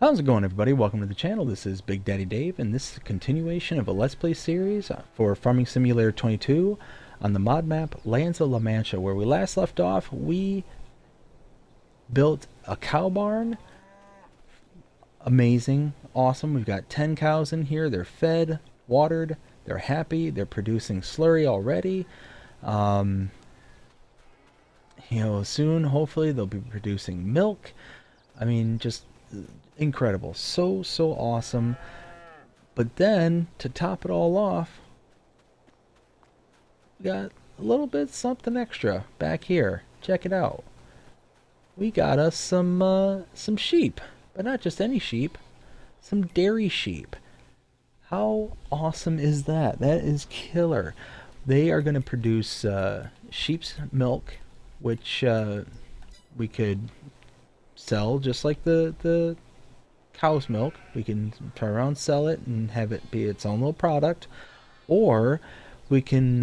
How's it going, everybody? Welcome to the channel. This is Big Daddy Dave, and this is a continuation of a Let's Play series for Farming Simulator 22 on the mod map Lands of La Mancha. Where we last left off, we built a cow barn. Amazing. Awesome. We've got 10 cows in here. They're fed, watered, they're happy, they're producing slurry already. Soon, hopefully, they'll be producing milk. I mean, just incredible. So awesome. But then, to top it all off, we got a little bit something extra back here. Check it out. We got us some sheep. But not just any sheep. Some dairy sheep. How awesome is that? That is killer. They are going to produce sheep's milk, which we could sell just like the cow's milk. We can turn around, sell it, and have it be its own little product. Or we can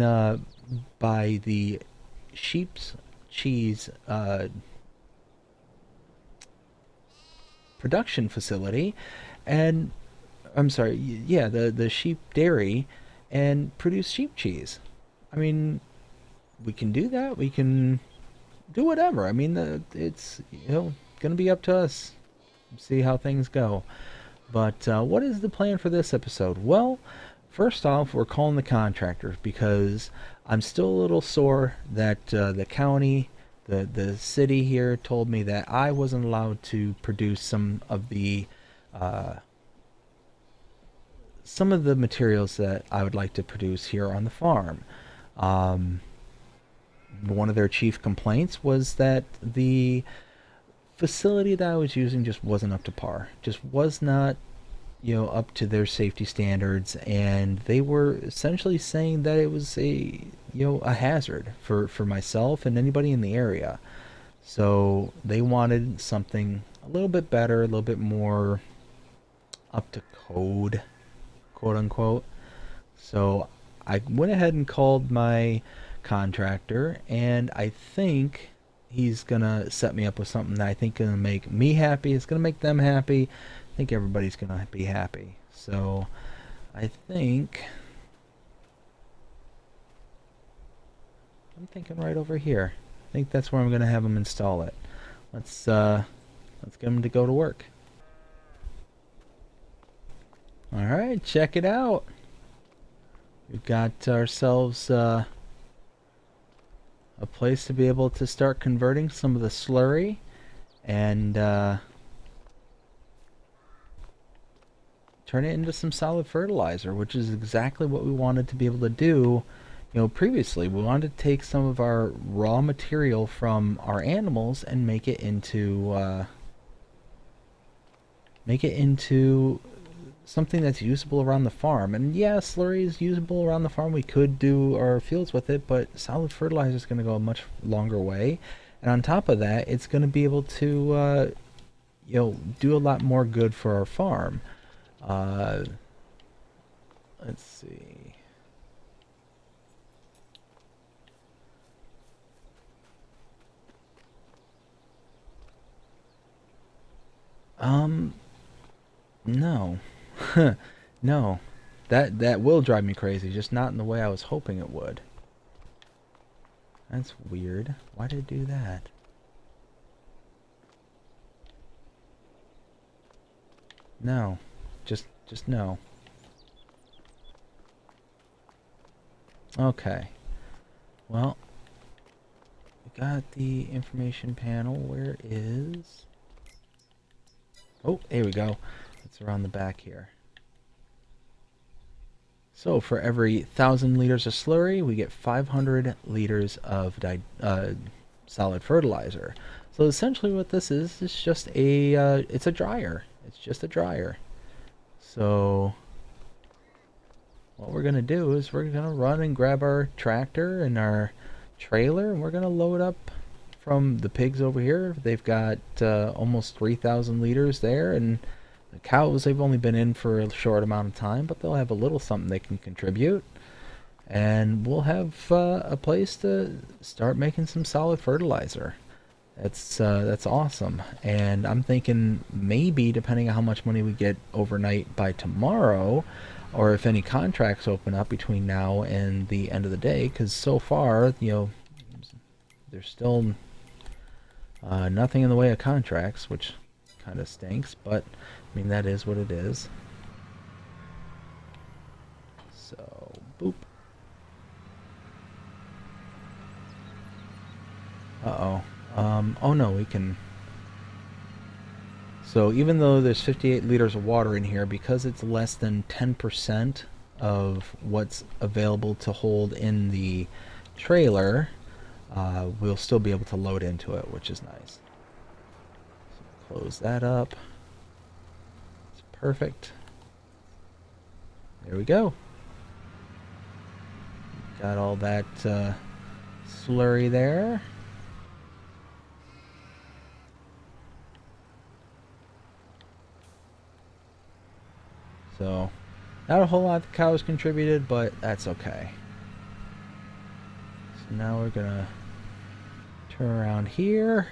buy the sheep's cheese production facility, and I'm sorry, yeah, the sheep dairy, and produce sheep cheese. I mean, we can do that. We can do whatever. I mean, it's gonna be up to us. See how things go. But what is the plan for this episode? Well, first off, we're calling the contractor because I'm still a little sore that the county, the city here told me that I wasn't allowed to produce some of the materials that I would like to produce here on the farm. One of their chief complaints was that the facility that I was using just wasn't up to par. Just was not, up to their safety standards, and they were essentially saying that it was a hazard for myself and anybody in the area. So they wanted something a little bit better, a little bit more up to code, quote unquote. So I went ahead and called my contractor, and I think he's gonna set me up with something that I think gonna make me happy. It's gonna make them happy. I think everybody's gonna be happy. So I think I'm thinking right over here. I think that's where I'm gonna have them install it. Let's get them to go to work. All right, check it out. We've got ourselves a place to be able to start converting some of the slurry and turn it into some solid fertilizer, which is exactly what we wanted to be able to do. Previously we wanted to take some of our raw material from our animals and make it into something that's usable around the farm. And yeah, slurry is usable around the farm. We could do our fields with it, but solid fertilizer is going to go a much longer way. And on top of that, it's going to be able to do a lot more good for our farm. Let's see. No. No. That will drive me crazy, just not in the way I was hoping it would. That's weird. Why did it do that? No. Just no. Okay. Well, we got the information panel. Where is... Oh, here we go. It's around the back here. So for every 1,000 liters of slurry, we get 500 liters of solid fertilizer. So essentially what this is just it's a dryer. It's just a dryer. So what we're going to do is we're going to run and grab our tractor and our trailer, and we're going to load up from the pigs over here. They've got almost 3,000 liters there, and the cows, they've only been in for a short amount of time, but they'll have a little something they can contribute. And we'll have a place to start making some solid fertilizer. That's awesome. And I'm thinking maybe depending on how much money we get overnight by tomorrow, or if any contracts open up between now and the end of the day, because so far, there's still nothing in the way of contracts, which kind of stinks, but I mean, that is what it is. So, boop. Uh-oh. Oh no, we can... So even though there's 58 liters of water in here, because it's less than 10% of what's available to hold in the trailer, we'll still be able to load into it, which is nice. So close that up. It's perfect. There we go. Got all that slurry there. So, not a whole lot the cows contributed, but that's okay. So now we're gonna turn around here.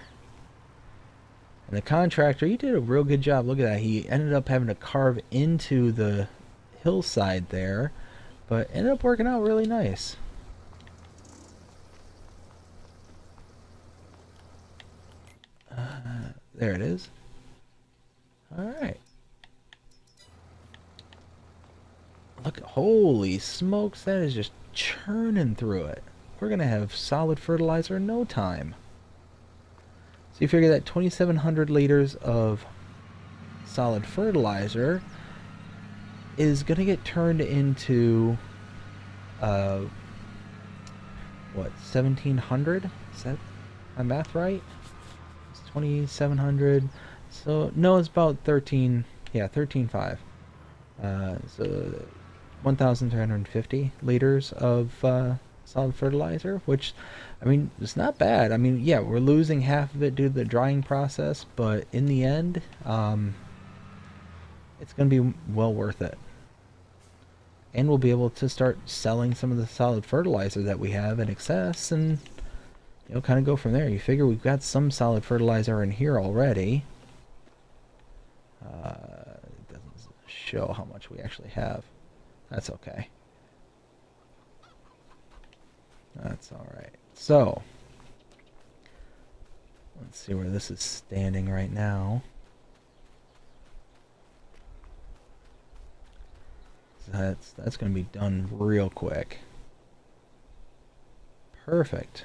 And the contractor, he did a real good job. Look at that. He ended up having to carve into the hillside there, but ended up working out really nice. There it is. Alright. Look, holy smokes, that is just churning through it. We're going to have solid fertilizer in no time. So you figure that 2,700 liters of solid fertilizer is going to get turned into, what, 1,700? Is that my math right? It's 2,700. So, no, it's about 13, yeah, 13.5. So 1,350 liters of solid fertilizer, which, I mean, it's not bad. I mean, yeah, we're losing half of it due to the drying process, but in the end, it's going to be well worth it. And we'll be able to start selling some of the solid fertilizer that we have in excess and, kind of go from there. You figure we've got some solid fertilizer in here already. It doesn't show how much we actually have. That's okay. That's alright. So, let's see where this is standing right now. So that's going to be done real quick. Perfect.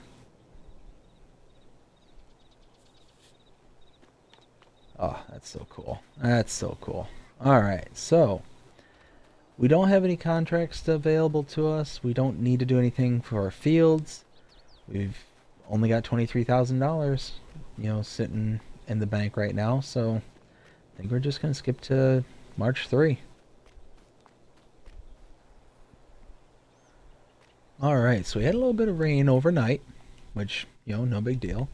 Oh, that's so cool. That's so cool. Alright, so we don't have any contracts available to us. We don't need to do anything for our fields. We've only got $23,000, sitting in the bank right now. So I think we're just going to skip to March 3. Alright, so we had a little bit of rain overnight, which, no big deal.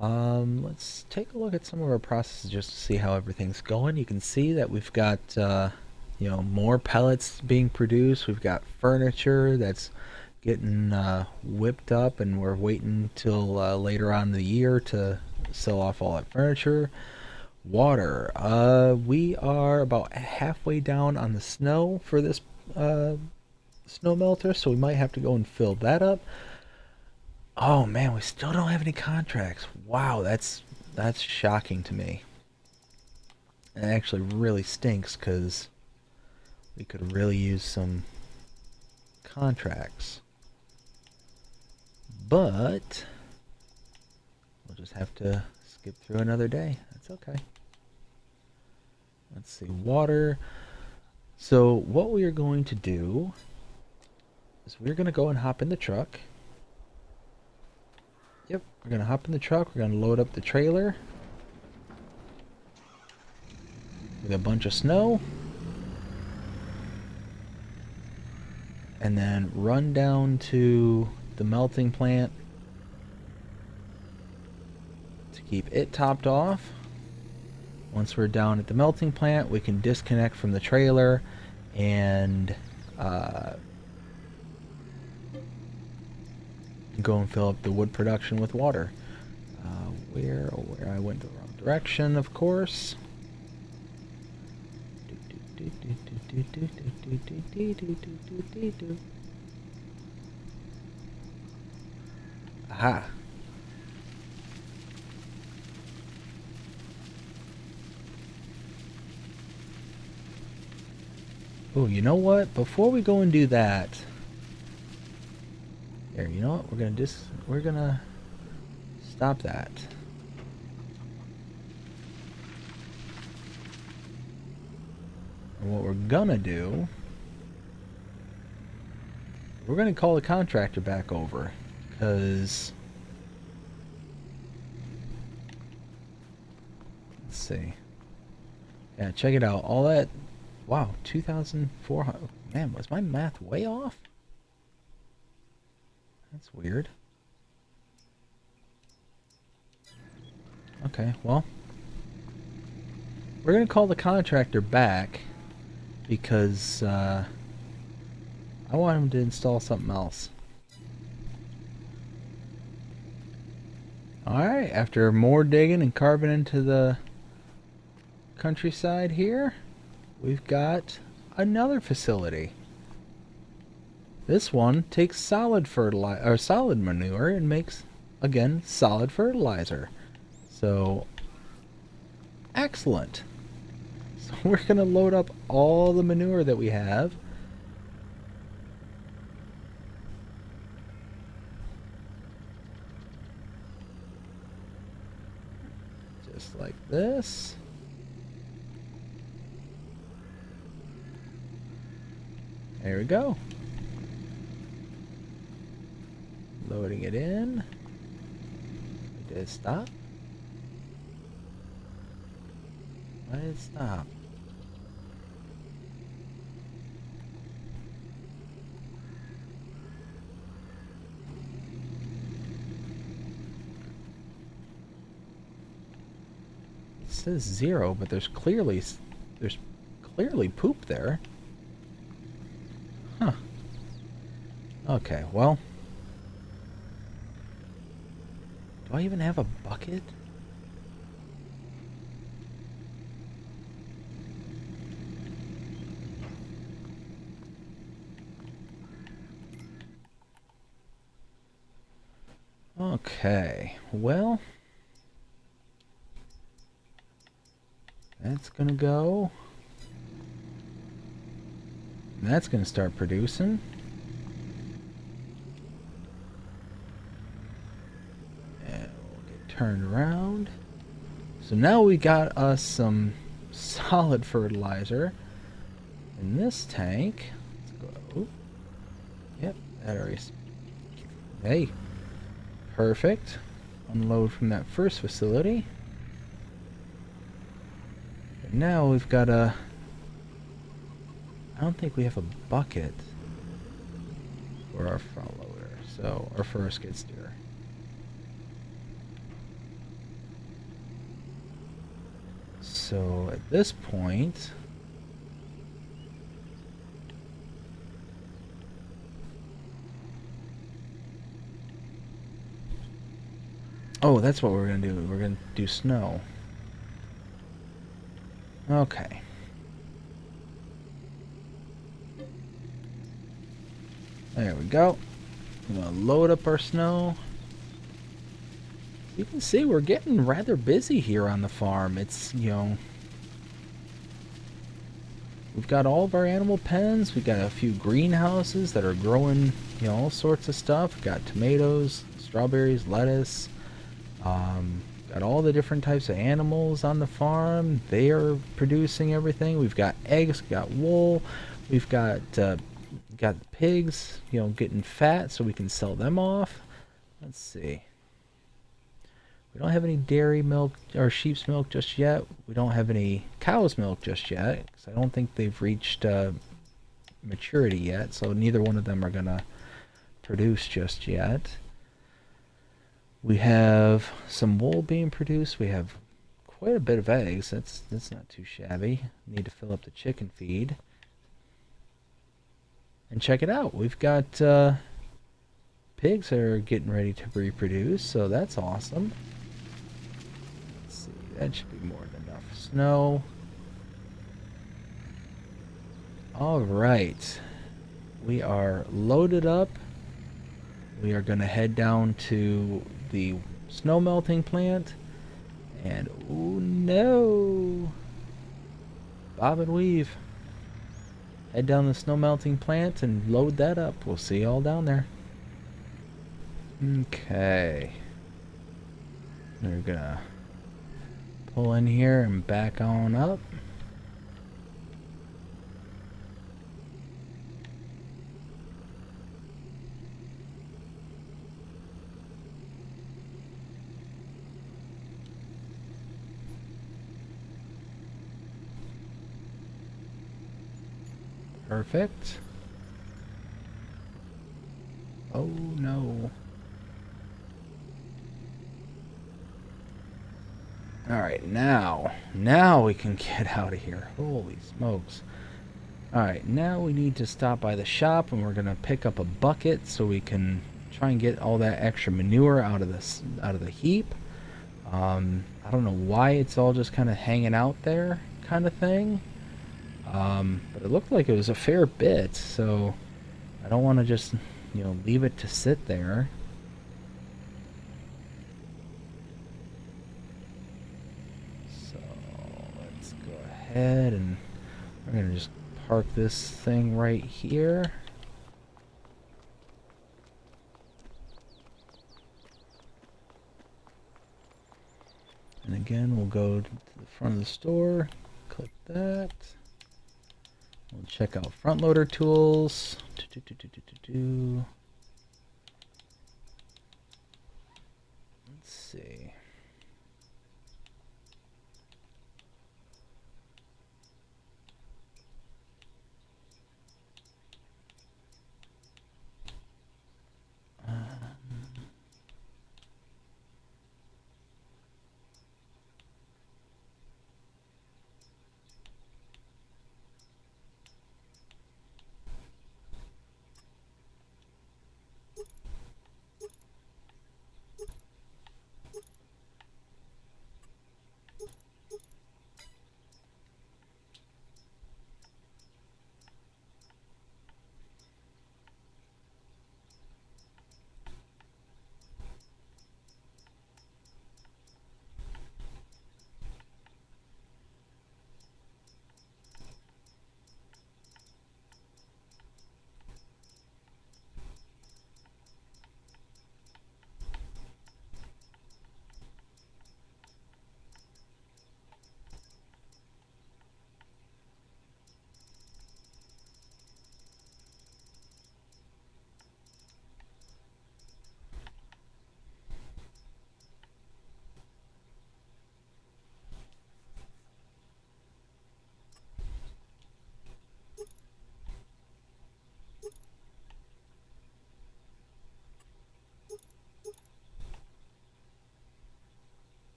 Let's take a look at some of our processes just to see how everything's going. You can see that we've got, more pellets being produced. We've got furniture that's getting whipped up, and we're waiting till later on in the year to sell off all that furniture. Water. We are about halfway down on the snow for this snow melter, so we might have to go and fill that up. Oh man, we still don't have any contracts. Wow, that's shocking to me. It actually really stinks because we could really use some contracts. But we'll just have to skip through another day. That's okay. Let's see, water. So what we are going to do is we're going to go and hop in the truck. Yep, we're going to hop in the truck. We're going to load up the trailer with a bunch of snow. And then run down to the melting plant to keep it topped off. Once we're down at the melting plant, we can disconnect from the trailer and go and fill up the wood production with water. Where? Oh, where? I went the wrong direction, of course. Aha. Oh, you know what? Before we go and do that, here, you know what? We're gonna stop that. And what we're gonna do, we're gonna call the contractor back over, because let's see. Yeah, check it out. All that. Wow, 2,400. Man, was my math way off? That's weird. Okay, well, we're gonna call the contractor back because I want him to install something else. Alright, after more digging and carving into the countryside here, we've got another facility. This one takes solid fertilizer or solid manure and makes, again, solid fertilizer. So excellent. So we're gonna load up all the manure that we have. Just like this. There we go. Loading it in. Did it stop? Why did it stop? It says 0, but there's clearly poop there. Huh. Okay, well. Do I even have a bucket? Okay, well. That's gonna go. And that's gonna start producing. And we'll get turned around. So now we got us some solid fertilizer in this tank. Let's go. Yep, that already. Hey, perfect. Unload from that first facility. And now we've got a. I don't think we have a bucket for our front loader, so or for our skid steer. So at this point, oh, that's what we're gonna do. We're gonna do snow. Okay. There we go. I'm gonna load up our snow. You can see we're getting rather busy here on the farm. It's, you know, we've got all of our animal pens. We've got a few greenhouses that are growing, you know, all sorts of stuff. We've got tomatoes, strawberries, lettuce. Got all the different types of animals on the farm. They are producing everything. We've got eggs, we've got wool. We've got pigs, you know, getting fat so we can sell them off. Let's see. We don't have any dairy milk or sheep's milk just yet. We don't have any cow's milk just yet because I don't think they've reached maturity yet. So neither one of them are gonna produce just yet. We have some wool being produced. We have quite a bit of eggs. That's not too shabby. Need to fill up the chicken feed. And check it out. We've got pigs that are getting ready to reproduce, so that's awesome. That should be more than enough snow. All right. We are loaded up. We are going to head down to the snow melting plant. And, oh no! Bob and weave. Head down the snow melting plant and load that up. We'll see you all down there. Okay. We're gonna pull in here and back on up. Perfect. Oh no. Alright, now we can get out of here. Holy smokes. Alright, now we need to stop by the shop and we're gonna pick up a bucket so we can try and get all that extra manure out of the heap. I don't know why it's all just kind of hanging out there kind of thing. But it looked like it was a fair bit, so I don't want to just, leave it to sit there. So let's go ahead and we're going to just park this thing right here. And again, we'll go to the front of the store, click that. We'll check out front loader tools. Let's see.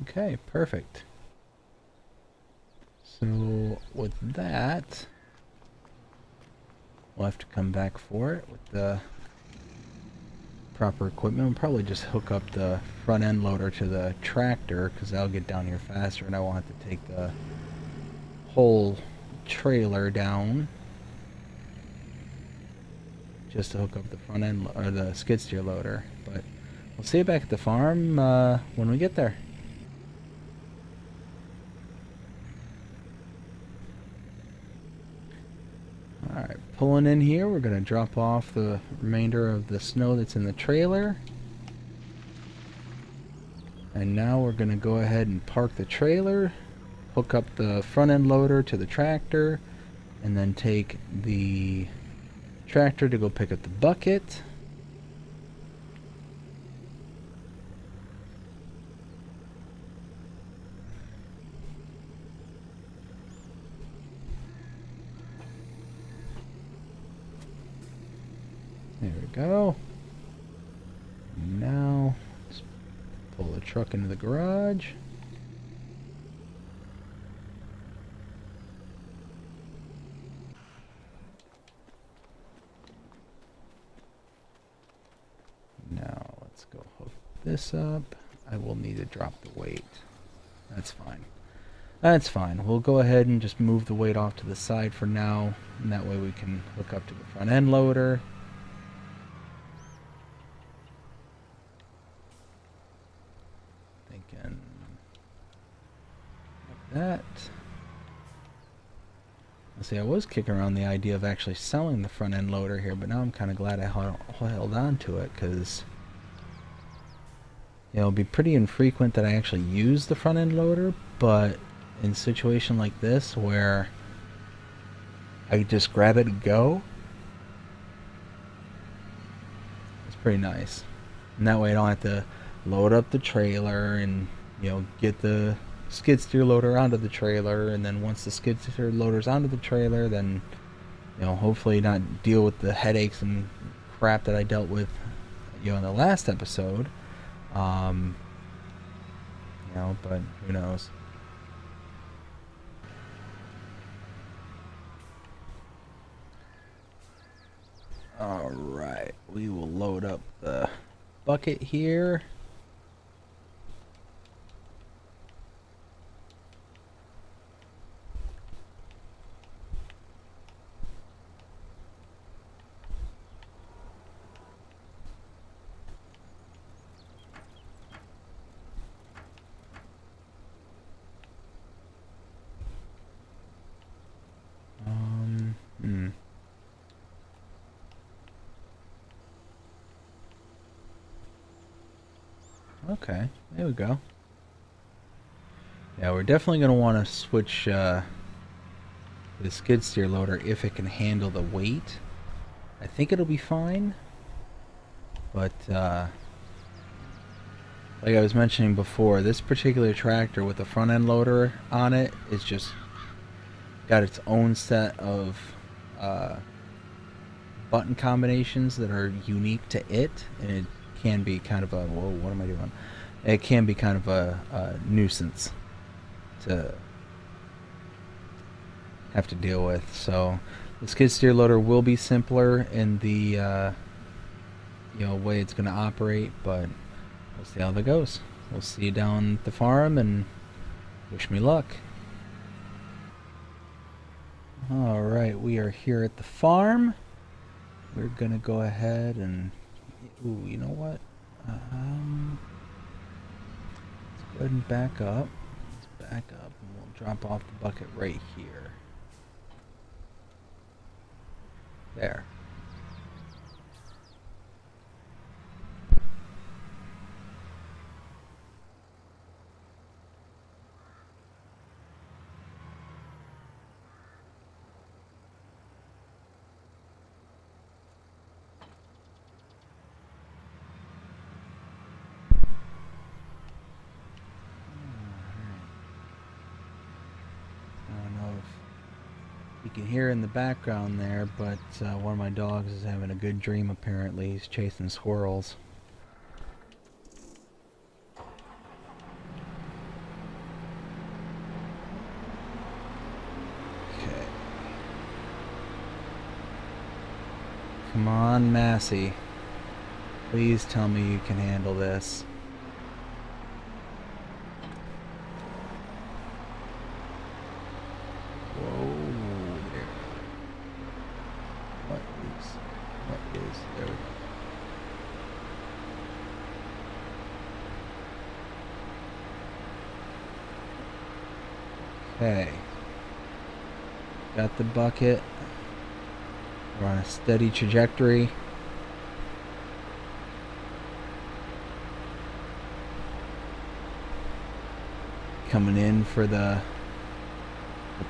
Okay, perfect. So with that, we'll have to come back for it with the proper equipment. We'll probably just hook up the front end loader to the tractor because I'll get down here faster and I won't have to take the whole trailer down just to hook up the front end or the skid steer loader. But we'll see you back at the farm when we get there. Alright, pulling in here, we're going to drop off the remainder of the snow that's in the trailer. And now we're going to go ahead and park the trailer, hook up the front end loader to the tractor, and then take the tractor to go pick up the bucket. There we go. Now, let's pull the truck into the garage. let's go hook this up. I will need to drop the weight. That's fine. That's fine. We'll go ahead and just move the weight off to the side for now, and that way we can hook up to the front end loader. Thinking like that. See, I was kicking around the idea of actually selling the front end loader here, but now I'm kind of glad I held on to it, because it'll be pretty infrequent that I actually use the front end loader, but in a situation like this where I just grab it and go, it's pretty nice. And that way I don't have to load up the trailer and, get the skid steer loader onto the trailer, and then once the skid steer loader's onto the trailer, then hopefully not deal with the headaches and crap that I dealt with in the last episode. But who knows. Alright, we will load up the bucket here. Okay, there we go. Yeah, we're definitely going to want to switch the skid steer loader if it can handle the weight. I think it'll be fine, but like I was mentioning before, this particular tractor with the front end loader on it is just got its own set of button combinations that are unique to it, and it can be kind of a, whoa, what am I doing? It can be kind of a nuisance to have to deal with. So the skid steer loader will be simpler in the way it's going to operate, but we'll see how that goes. We'll see you down at the farm, and wish me luck. Alright, we are here at the farm. We're gonna go ahead and, ooh, you know what? Let's go ahead and back up. Let's back up, and we'll drop off the bucket right here. There. You can hear in the background there, but one of my dogs is having a good dream apparently. He's chasing squirrels. Okay. Come on, Massey. Please tell me you can handle this. There we go. Okay. Got the bucket. We're on a steady trajectory. Coming in for the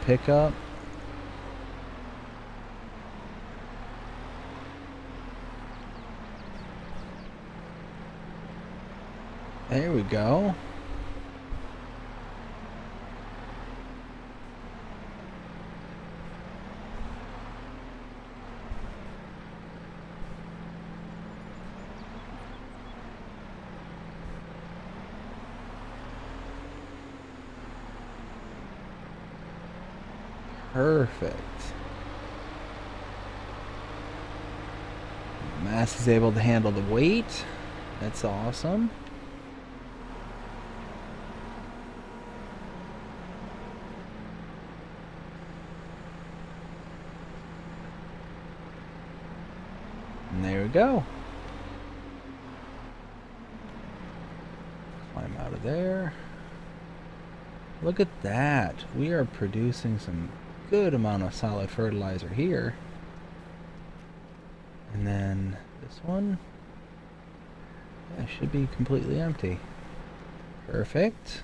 pickup. There we go. Perfect. Mass is able to handle the weight. That's awesome. And there we go. Climb out of there. Look at that. We are producing some good amount of solid fertilizer here. And then this one, yeah, should be completely empty. Perfect.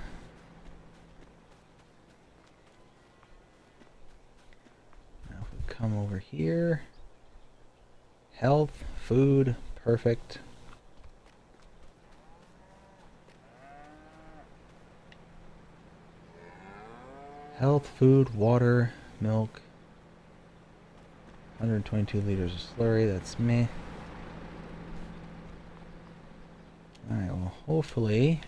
Now if we come over here, health, food, perfect. Health, food, water, milk. 122 liters of slurry, that's me. Alright, well, hopefully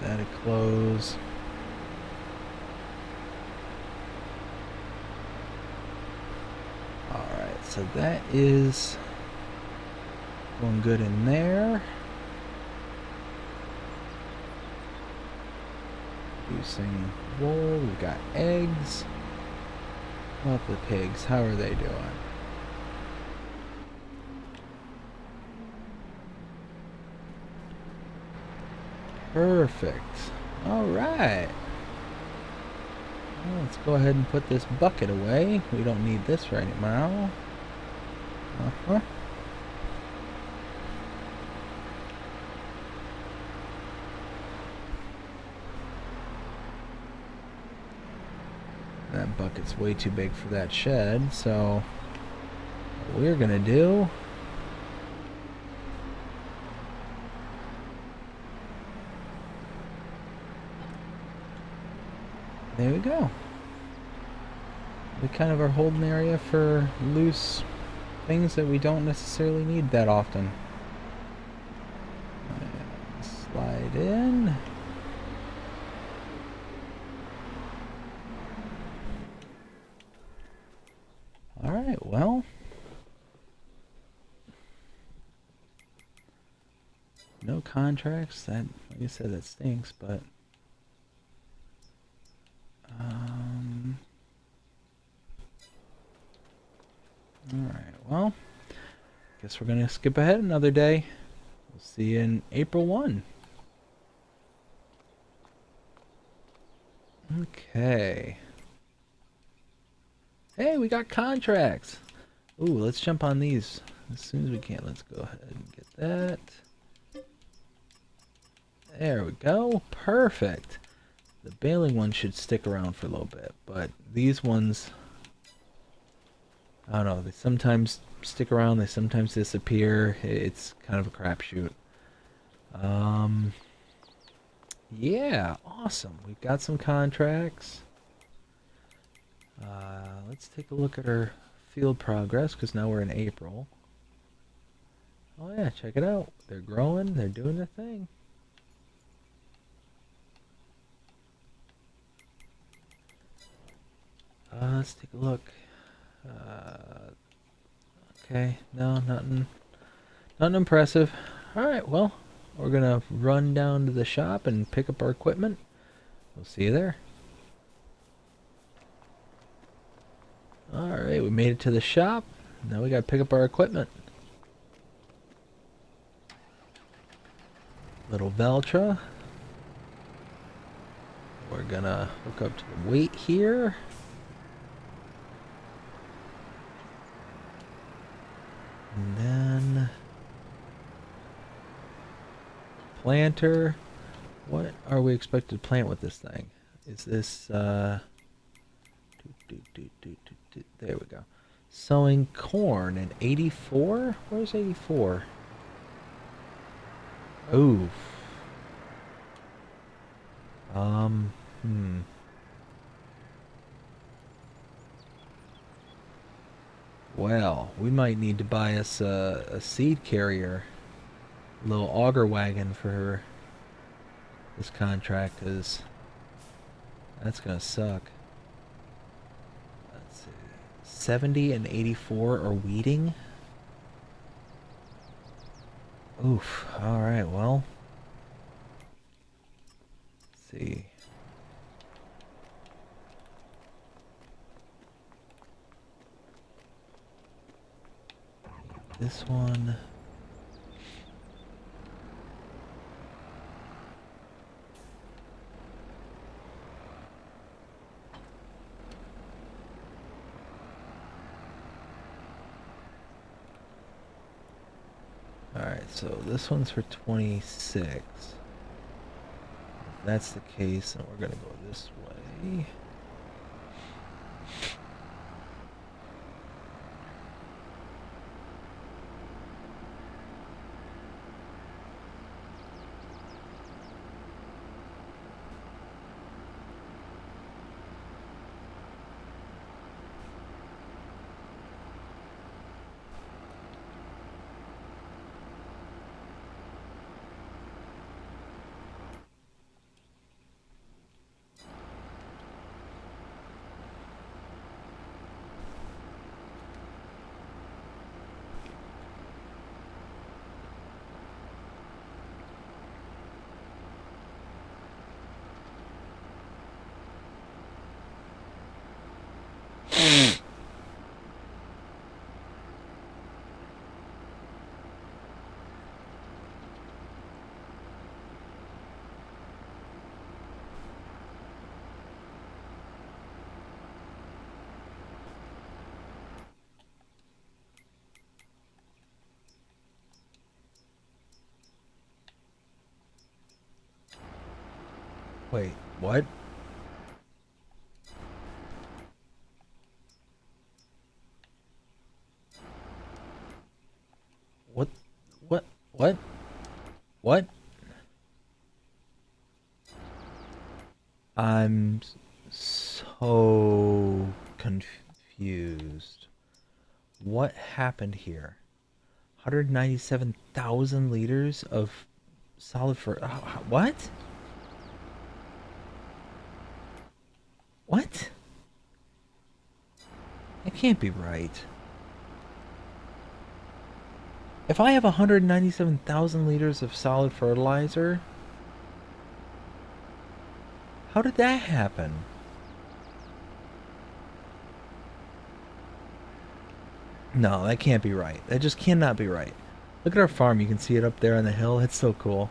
that'll close. Alright, so that is going good in there. Producing wool, we've got eggs. What about the pigs? How are they doing? Perfect. Alright. Well, let's go ahead and put this bucket away. We don't need this right now. That bucket's way too big for that shed, so what we're gonna do there we go. We kind of are holding area for loose things that we don't necessarily need that often. And slide in. Alright, well. No contracts. That, like I said, that stinks, but alright, well, guess we're gonna skip ahead another day. We'll see you in April 1. Okay. Hey, we got contracts. Ooh, let's jump on these as soon as we can. Let's go ahead and get that. There we go. Perfect. The baling one should stick around for a little bit, but these ones, I don't know, they sometimes stick around, they sometimes disappear. It's kind of a crapshoot. Yeah, awesome. We've got some contracts. Let's take a look at our field progress, because now we're in April. Oh yeah, check it out. They're growing, they're doing their thing. Let's take a look. Okay, no, nothing impressive. Alright, well, we're gonna run down to the shop and pick up our equipment. We'll see you there. Alright, we made it to the shop. Now we gotta pick up our equipment. Little Valtra. We're gonna hook up to the weight here. And then planter. What are we expected to plant with this thing? Is this there we go. Sowing corn in 84? Where's 84? Oof. Well, we might need to buy us a seed carrier, a little auger wagon for this contract, because that's gonna suck. 70 and 84 are weeding. Oof. All right. Well, let's see. This one. Alright, so this one's for 26. If that's the case, then we're going to go this way. Wait, what? What? What? What? What? I'm so confused. What happened here? 197,000 liters of solid for what? What? That can't be right. If I have 197,000 liters of solid fertilizer, how did that happen? No, that can't be right. That just cannot be right. Look at our farm. You can see it up there on the hill. It's so cool.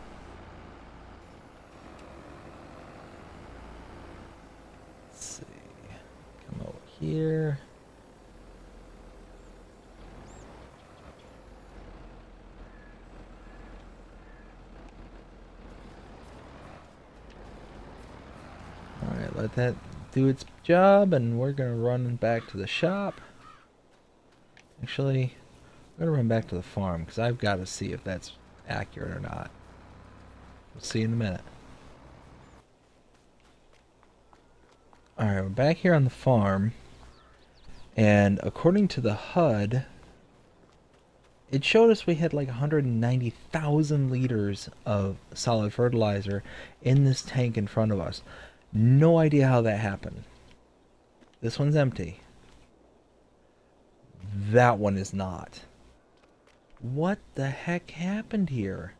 Let's see. Come over here. Alright, let that do its job, and we're going to run back to the shop. Actually, I'm going to run back to the farm, because I've got to see if that's accurate or not. We'll see in a minute. Alright, we're back here on the farm, and according to the HUD, it showed us we had like 190,000 liters of solid fertilizer in this tank in front of us. No idea how that happened. This one's empty. That one is not. What the heck happened here?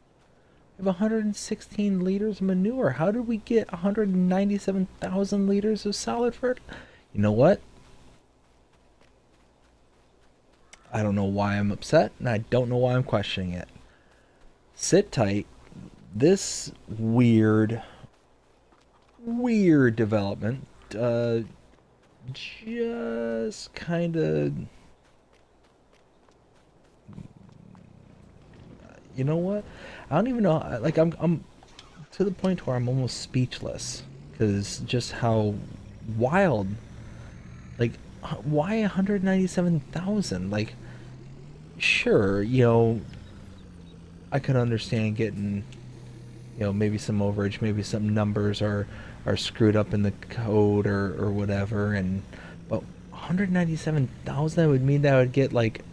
We have 116 liters of manure. How did we get 197,000 liters of solid fertilizer? You know what? I don't know why I'm upset, and I don't know why I'm questioning it. Sit tight. This weird development just kind of, you know what, I don't even know, like I'm to the point where I'm almost speechless because just how wild, like, why 197,000? Like, sure, I could understand getting, maybe some overage, maybe some numbers are screwed up in the code or whatever, and but 197,000 would mean that I would get like,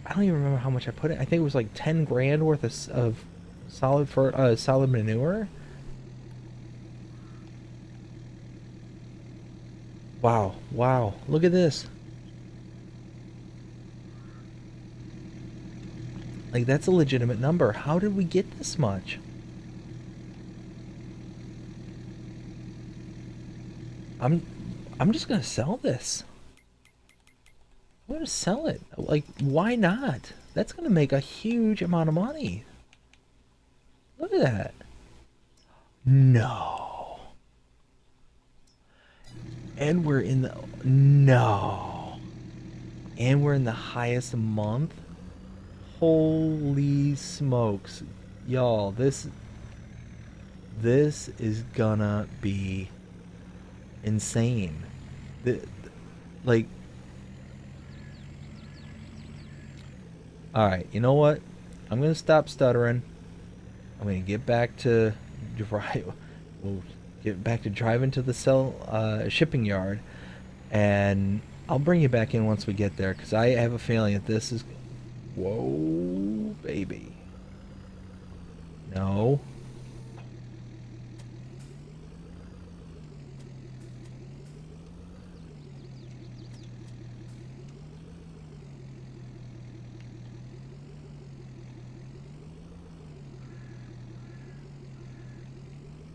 I don't even remember how much I put in. I think it was like 10 grand worth of solid manure. Wow, wow. Look at this. Like that's a legitimate number. How did we get this much? I'm I'm just gonna sell this. I'm gonna sell it. Like, why not? That's gonna make a huge amount of money. Look at that. No. And we're in the no. And we're in the highest month. Holy smokes. Y'all, this is gonna be insane. The, like, all right, you know what? I'm gonna stop stuttering. I'm gonna get back to drive. We'll get back to driving to the shipping yard, and I'll bring you back in once we get there because I have a feeling that this is. Whoa, baby. No.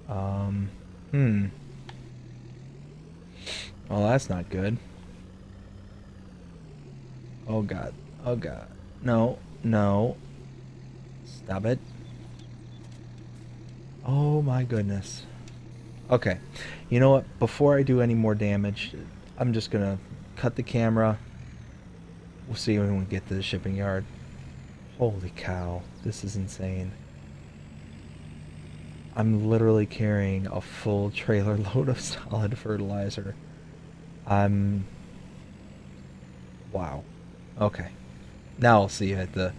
Um. Hmm. Well, that's not good. Oh God. Oh God. No. No. Stop it. Oh my goodness. Okay. You know what? Before I do any more damage, I'm just gonna cut the camera. We'll see when we get to the shipping yard. Holy cow. This is insane. I'm literally carrying a full trailer load of solid fertilizer. I'm... Wow. Okay. Now I'll see you at the...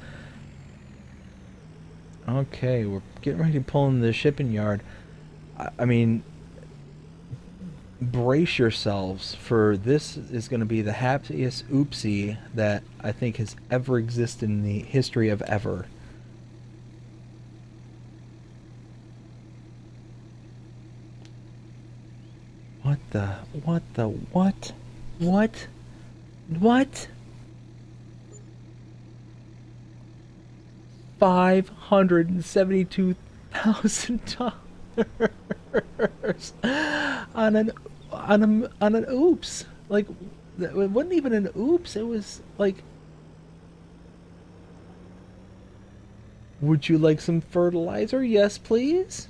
Okay, we're getting ready to pull in the shipping yard. I mean, brace yourselves for this is going to be the happiest oopsie that I think has ever existed in the history of ever. What the... What the... What? What? What? $572,000 on an oops. Like it wasn't even an oops. It was like, would you like some fertilizer? Yes, please.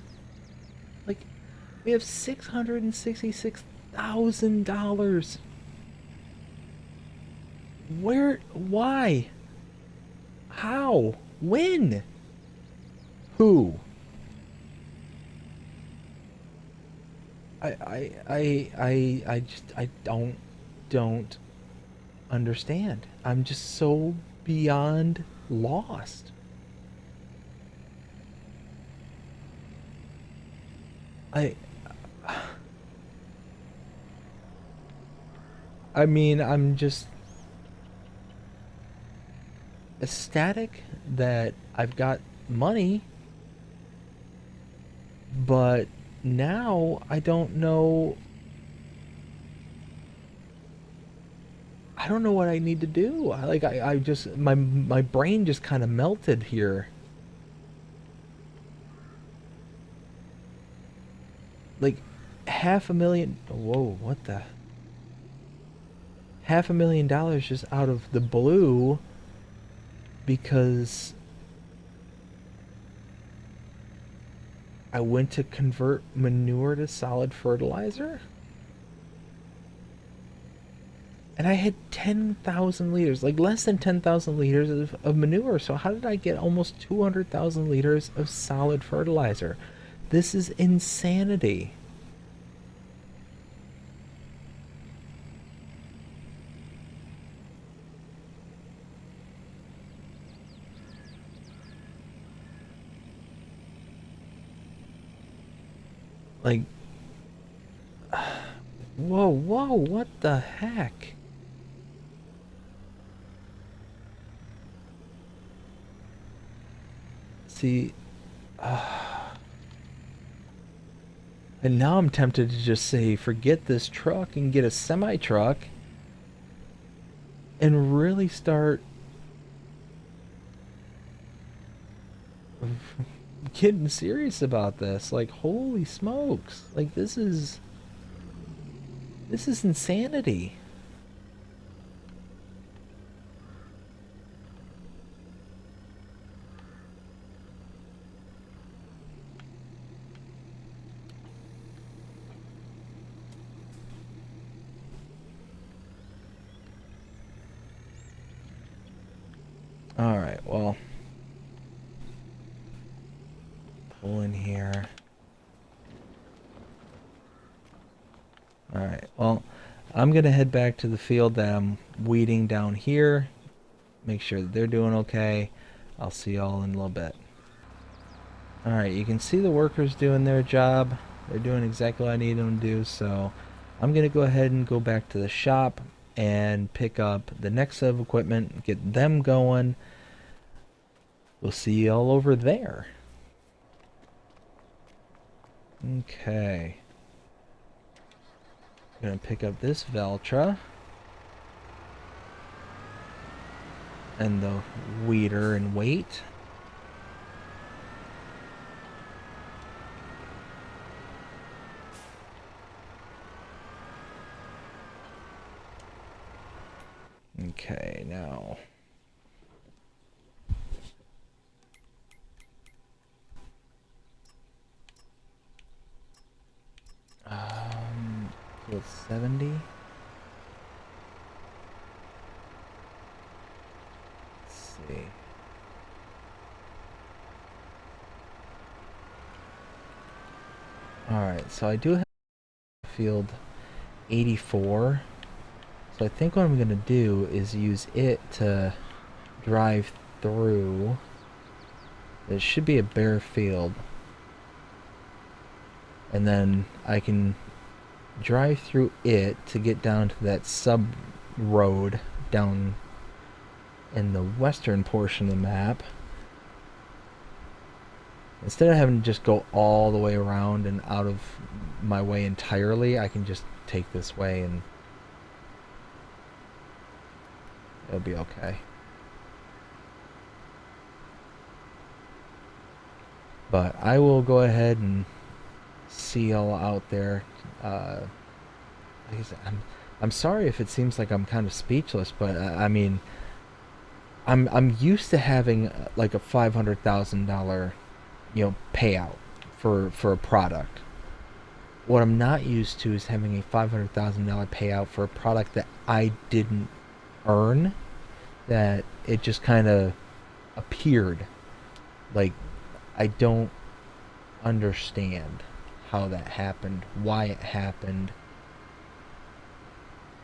Like we have $666,000. Where? Why? How? When? Who? I don't understand. I'm just so beyond lost. I I mean, I'm just ecstatic that I've got money, but now I don't know what I need to do. I just my brain just kind of melted here. Like half a million. Whoa, what the? $500,000 just out of the blue because I went to convert manure to solid fertilizer? And I had 10,000 liters, like less than 10,000 liters of manure. So how did I get almost 200,000 liters of solid fertilizer? This is insanity. Like, whoa, whoa, what the heck? See, And now I'm tempted to just say, forget this truck and get a semi truck and really start getting serious about this. Like, holy smokes. Like, this is insanity. All right, well, pull in here. All right, well, I'm gonna head back to the field that I'm weeding down here. Make sure that they're doing okay. I'll see y'all in a little bit. All right, you can see the workers doing their job. They're doing exactly what I need them to do. So I'm gonna go ahead and go back to the shop and pick up the next set of equipment, get them going. We'll see y'all over there. Okay. I'm gonna pick up this Veltra and the weeder and weight. Okay, now. Field 70. Let's see. Alright, so I do have field 84. So I think what I'm going to do is use it to drive through. It should be a bare field. And then I can drive through it to get down to that sub road down in the western portion of the map. Instead of having to just go all the way around and out of my way entirely, I can just take this way and it'll be okay. But I will go ahead and see y'all out there. Like I said, I'm sorry if it seems like I'm kind of speechless, but I mean, I'm used to having like a $500,000 payout for a product. What I'm not used to is having a $500,000 payout for a product that I didn't earn, that it just kind of appeared. Like, I don't understand how that happened, why it happened.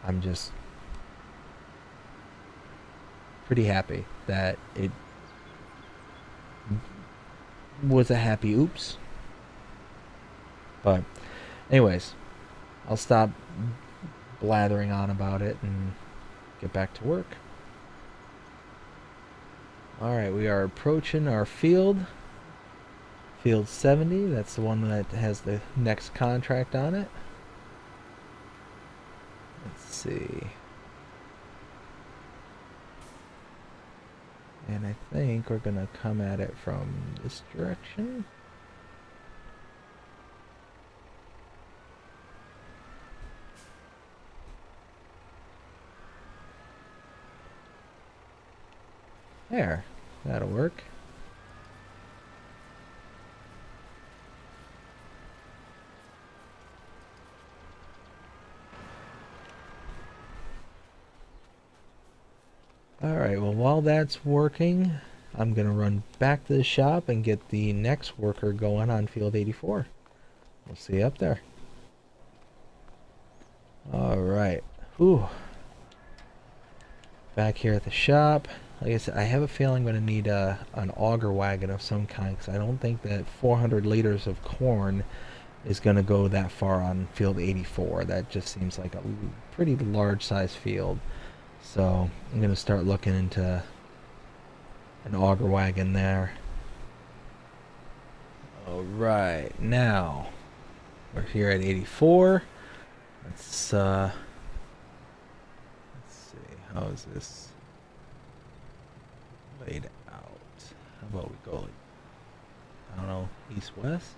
I'm just pretty happy that it was a happy oops. But anyways, I'll stop blathering on about it and get back to work. Alright, we are approaching our field. Field 70, that's the one that has the next contract on it. Let's see. And I think we're going to come at it from this direction. There, that'll work. Alright, well, while that's working, I'm going to run back to the shop and get the next worker going on field 84. We'll see you up there. Alright. Whew. Back here at the shop. Like I said, I have a feeling I'm going to need an auger wagon of some kind, because I don't think that 400 liters of corn is going to go that far on field 84. That just seems like a pretty large size field. So I'm going to start looking into an auger wagon there. Alright, now We're here at 84. Let's see. How is this laid out? How about we go, I don't know, east-west?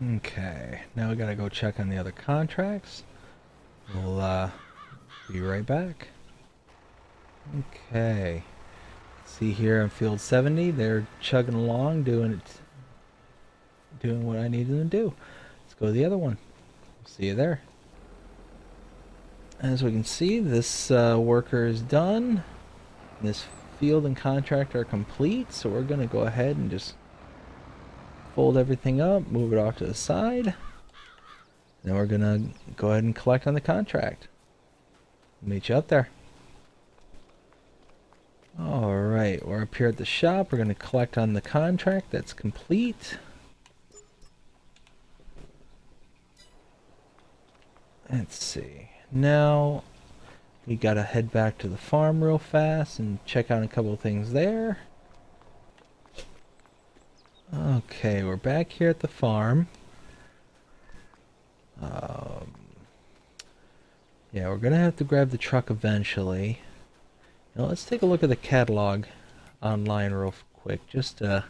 Okay, now we gotta go check on the other contracts. We'll be right back. Okay, see here in field 70, they're chugging along, doing what I needed them to do. Let's go to the other one. See you there. As we can see, this worker is done. This field and contract are complete, so we're gonna go ahead and just fold everything up, move it off to the side. Then we're gonna go ahead and collect on the contract. Meet you up there. Alright, we're up here at the shop. We're gonna collect on the contract. That's complete. Let's see. Now we gotta head back to the farm real fast and check out a couple of things there. Okay, we're back here at the farm. Yeah, we're gonna have to grab the truck eventually. Now let's take a look at the catalog online real quick, just to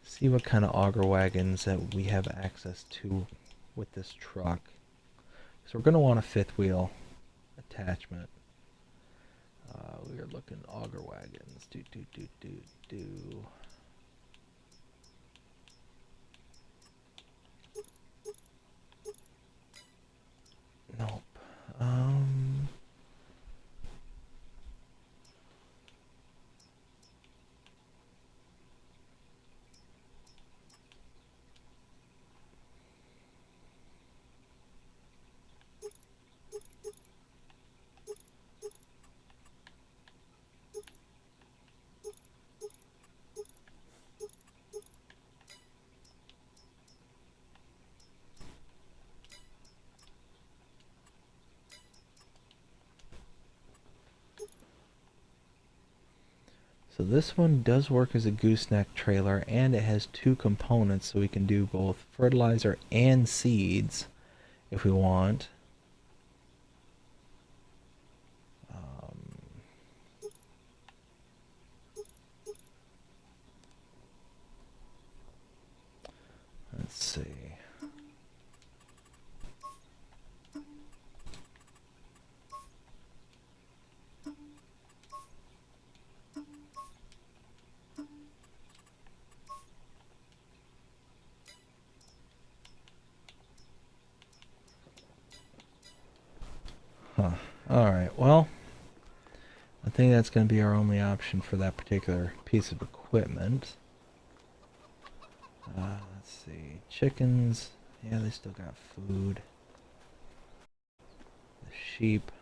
see what kind of auger wagons that we have access to with this truck. So we're gonna want a fifth wheel attachment. We are looking at auger wagons. Nope. So this one does work as a gooseneck trailer, and it has two components, so we can do both fertilizer and seeds if we want. Let's see. Huh. Alright, well, I think that's going to be our only option for that particular piece of equipment. Let's see. Chickens, yeah, they still got food. The sheep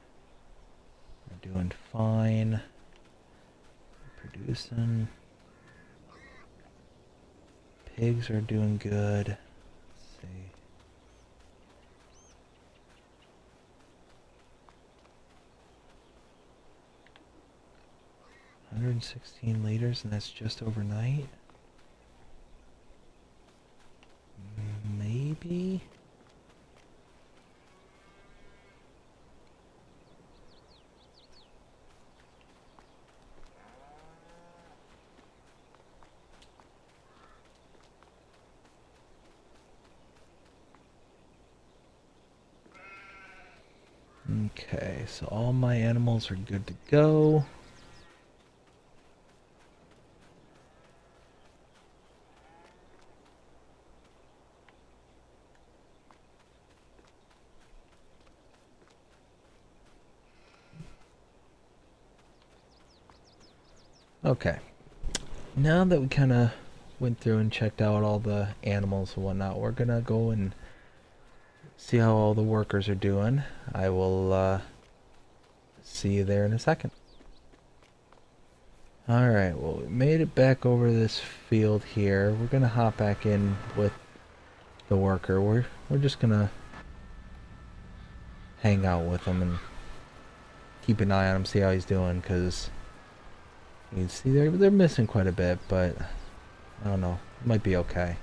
are doing fine. Producing. Pigs are doing good. Let's see. $116, and that's just overnight. Maybe. Okay, so all my animals are good to go. Okay, now that we kind of went through and checked out all the animals and whatnot, we're gonna go and see how all the workers are doing. I will see you there in a second. Alright, well, we made it back over this field here. We're gonna hop back in with the worker. We're just gonna hang out with him and keep an eye on him, see how he's doing, because you can see they're missing quite a bit, but I don't know. It might be okay.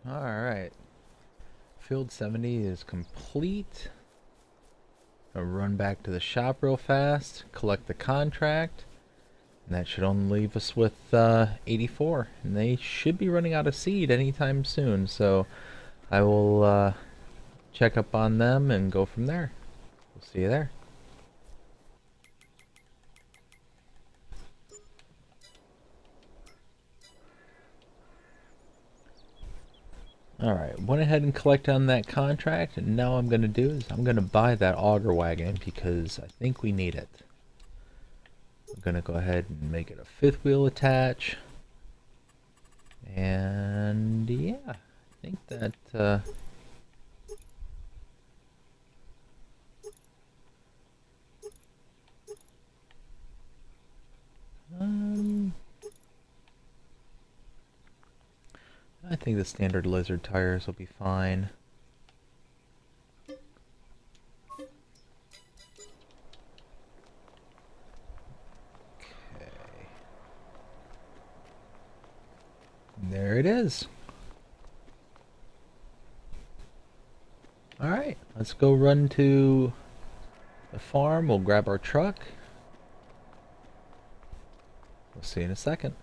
Alright. Field 70 is complete. I'll run back to the shop real fast, collect the contract, and that should only leave us with 84. And they should be running out of seed anytime soon, so I will check up on them and go from there. We'll see you there. Alright, went ahead and collected on that contract, and now what I'm going to do is I'm going to buy that auger wagon because I think we need it. I'm going to go ahead and make it a fifth wheel attach. And yeah, I think that I think the standard lizard tires will be fine. Okay. There it is. Alright, let's go run to the farm. We'll grab our truck. We'll see you in a second.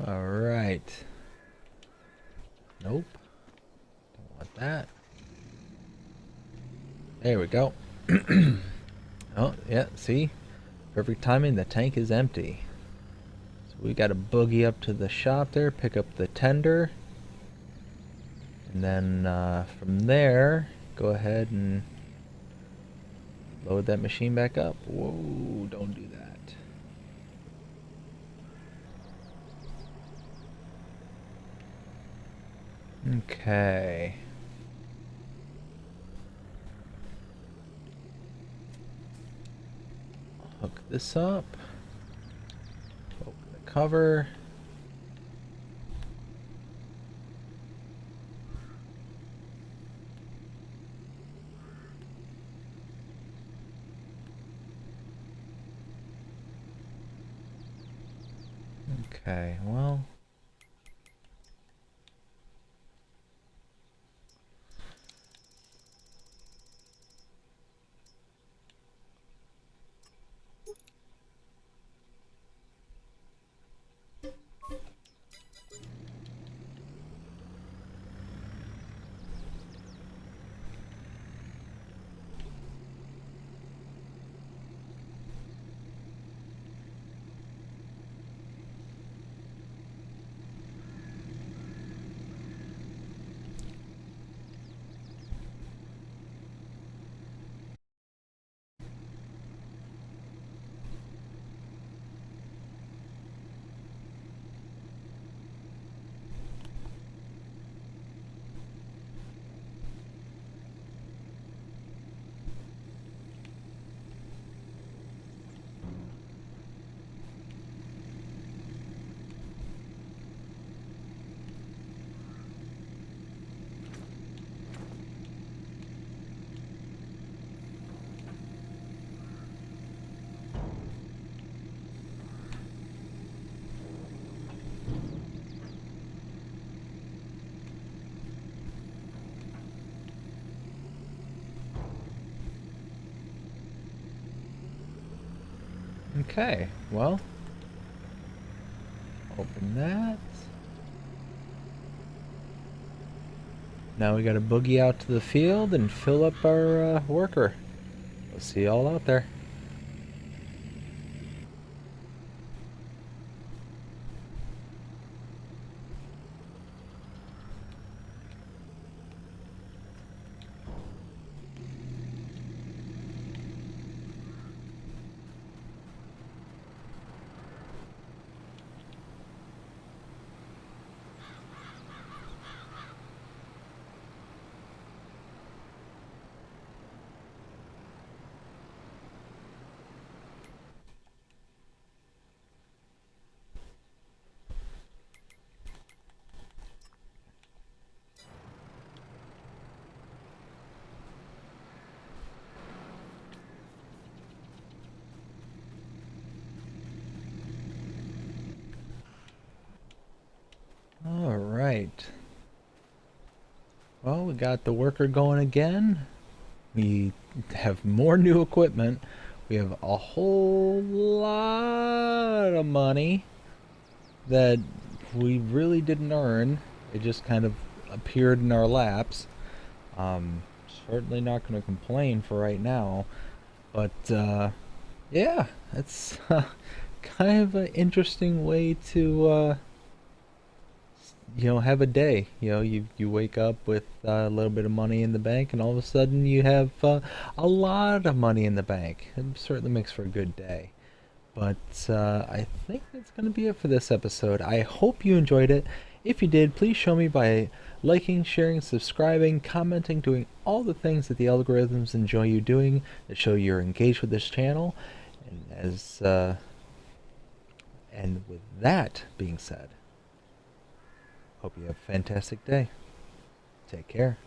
Alright. Nope. Don't want that. There we go. Oh, yeah, see? Perfect timing, the tank is empty. So we gotta boogie up to the shop there, pick up the tender. And then from there, go ahead and load that machine back up. Whoa, don't do that. Okay. Hook this up. Open the cover. Okay, well. Okay, well. Open that. Now we gotta boogie out to the field and fill up our worker. We'll see y'all out there. Alright. Well, we got the worker going again. We have more new equipment. We have a whole lot of money that we really didn't earn. It just kind of appeared in our laps. Um, Certainly not going to complain for right now, but yeah, it's kind of an interesting way to have a day. You wake up with a little bit of money in the bank, and all of a sudden you have a lot of money in the bank. It certainly makes for a good day. But I think that's going to be it for this episode. I hope you enjoyed it. If you did, please show me by liking, sharing, subscribing, commenting, doing all the things that the algorithms enjoy you doing that show you're engaged with this channel. And with that being said, hope you have a fantastic day. Take care.